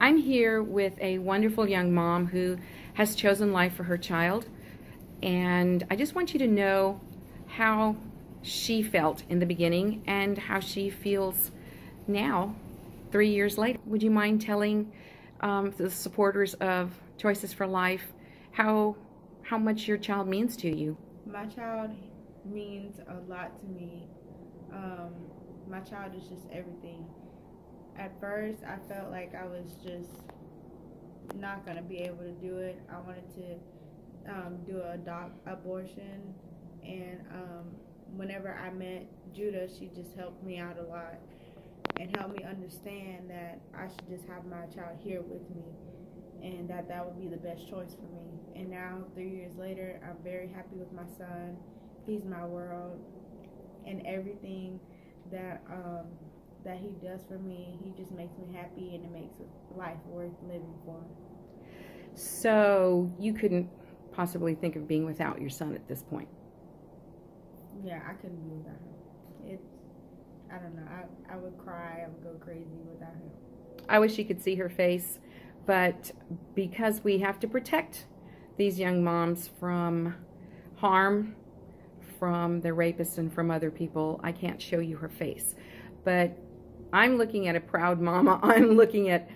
I'm here with a wonderful young mom who has chosen life for her child, and I just want you to know how she felt in the beginning and how she feels now, 3 years later. Would you mind telling the supporters of Choices for Life how much your child means to you? My child means a lot to me. My child is just everything. At first, I felt like I was just not going to be able to do it. I wanted to do an abortion, and whenever I met Judah, she just helped me out a lot and helped me understand that I should just have my child here with me and that would be the best choice for me. And now, 3 years later, I'm very happy with my son. He's my world, and everything that he does for me, he just makes me happy, and it makes life worth living for. So you couldn't possibly think of being without your son at this point? Yeah, I couldn't be without him. I don't know. I would cry. I would go crazy without him. I wish you could see her face, but because we have to protect these young moms from harm, from their rapists and from other people, I can't show you her face. But I'm looking at a proud mama. I'm looking at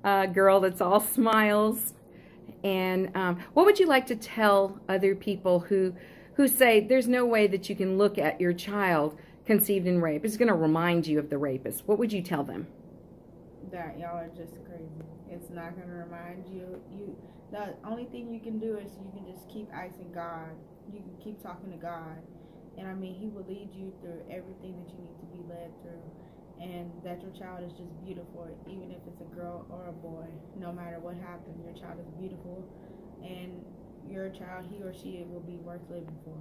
a girl that's all smiles. And what would you like to tell other people who say there's no way that you can look at your child conceived in rape? It's going to remind you of the rapist. What would you tell them? That y'all are just crazy. It's not going to remind you. The only thing you can do is you can just keep asking God. You can keep talking to God. And I mean, He will lead you through everything that you need to be led through. And that your child is just beautiful, even if it's a girl or a boy. No matter what happened, your child is beautiful. And your child, he or she, will be worth living for.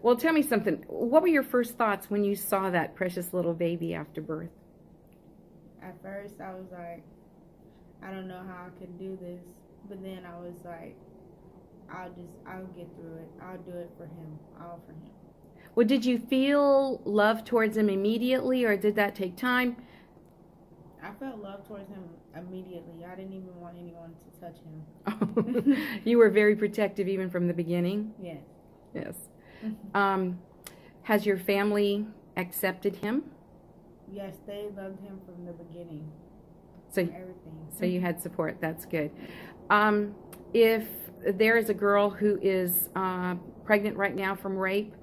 Well, tell me something. What were your first thoughts when you saw that precious little baby after birth? At first, I was like, I don't know how I can do this. But then I was like, I'll get through it. I'll do it for him. All for him. Well, did you feel love towards him immediately, or did that take time? I felt love towards him immediately. I didn't even want anyone to touch him. You were very protective even from the beginning? Yes. Yes. Has your family accepted him? Yes, they loved him from the beginning. So everything. So you had support. That's good. If there is a girl who is pregnant right now from rape,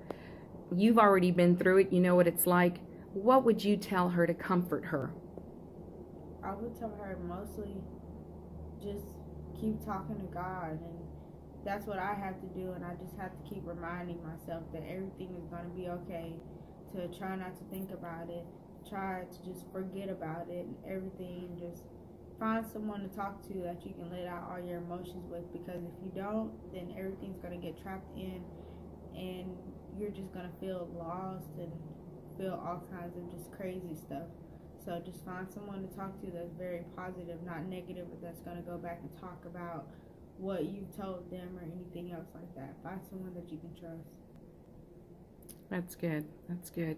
you've already been through it. You know what it's like. What would you tell her to comfort her? I would tell her mostly just keep talking to God, and that's what I have to do, and I just have to keep reminding myself that everything is going to be okay, to try not to think about it, try to just forget about it and everything, and just find someone to talk to that you can let out all your emotions with, because if you don't, then everything's going to get trapped in, and you're just going to feel lost and feel all kinds of just crazy stuff. So just find someone to talk to that's very positive, not negative, but that's going to go back and talk about what you told them or anything else like that. Find someone that you can trust. That's good. That's good.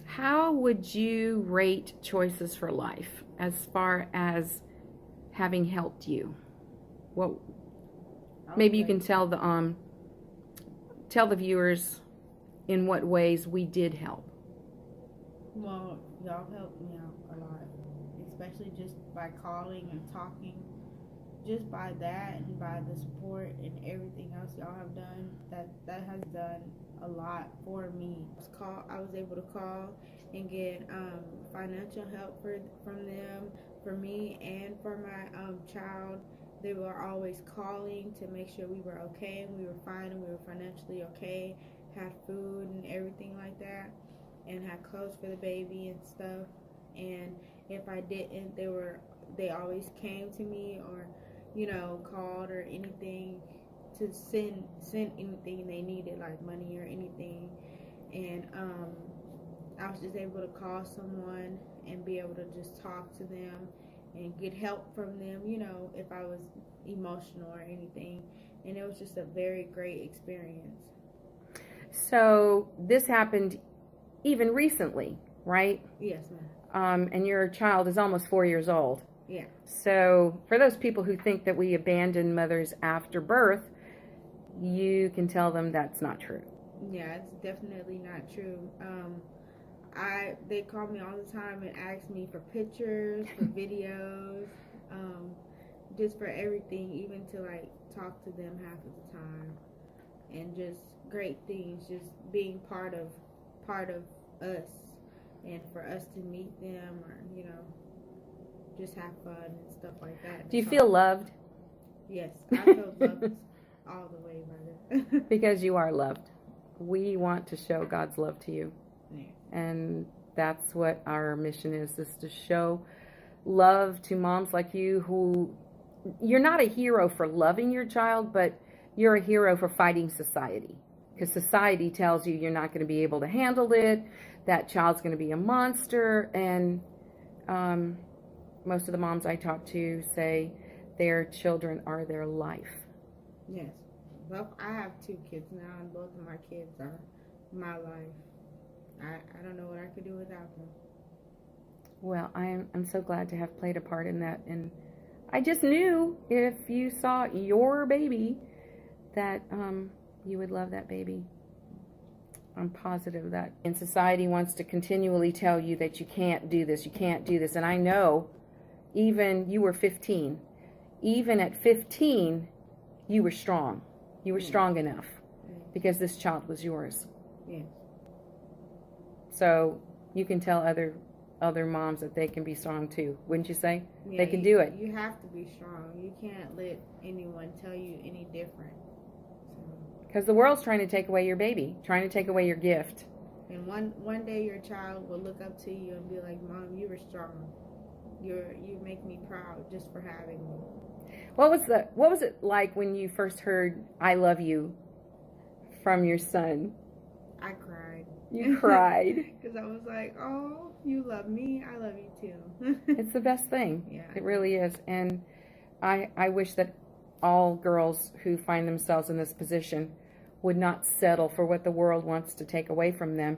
How would you rate Choices for Life as far as having helped you? Well, maybe you can tell the viewers in what ways we did help. Well, y'all helped me out a lot, especially just by calling and talking. Just by that and by the support and everything else y'all have done, that has done a lot for me. I was able to call and get financial help from them, for me and for my child. They were always calling to make sure we were okay and we were fine and we were financially okay, had food and everything like that, and had clothes for the baby and stuff. And if I didn't, they always came to me, or called or anything, to send anything they needed, like money or anything. And I was just able to call someone and be able to just talk to them and get help from them, if I was emotional or anything. And it was just a very great experience. So this happened even recently, right? Yes, and your child is almost 4 years old. Yeah. So for those people who think that we abandon mothers after birth, you can tell them that's not true. Yeah, it's definitely not true. They call me all the time and ask me for pictures, for videos, just for everything, even to like talk to them half of the time, and just great things, just being part of us, and for us to meet them, or just have fun and stuff like that. Do you feel loved? Yes, I feel loved all the way by them. Because you are loved. We want to show God's love to you. Yeah. And that's what our mission is to show love to moms like you who, you're not a hero for loving your child, but you're a hero for fighting society. Because society tells you you're not going to be able to handle it, that child's going to be a monster, and most of the moms I talk to say their children are their life. Yes. Well, I have 2 kids now, and both of my kids are my life. I don't know what I could do without them. Well, I'm so glad to have played a part in that, and I just knew if you saw your baby that you would love that baby. I'm positive that. And society wants to continually tell you that you can't do this, and I know even you were 15. Even at 15, you were strong. You were strong enough because this child was yours. Yes. So you can tell other moms that they can be strong too, wouldn't you say? Yeah, They can do it. You have to be strong. You can't let anyone tell you any different. Because the world's trying to take away your baby, trying to take away your gift. And one day your child will look up to you and be like, "Mom, you were strong. You make me proud just for having me." What was it like when you first heard "I love you" from your son? I cried. You cried. Because I was like, "Oh, you love me. I love you too." It's the best thing. Yeah. It really is. And I wish that all girls who find themselves in this position would not settle for what the world wants to take away from them,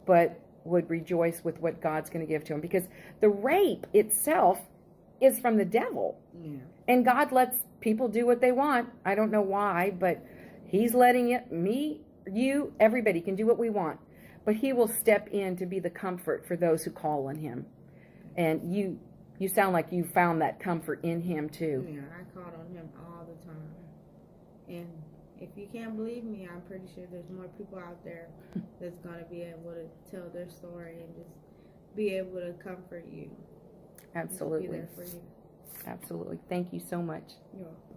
but would rejoice with what God's going to give to them. Because the rape itself is from the devil. Yeah. And God lets people do what they want. I don't know why, but he's letting it, me, you, everybody can do what we want. But he will step in to be the comfort for those who call on him. And you sound like you found that comfort in him too. Yeah, I called on him all the time. And if you can't believe me, I'm pretty sure there's more people out there that's going to be able to tell their story and just be able to comfort you. Absolutely. Be there for you. Absolutely. Thank you so much. You're welcome.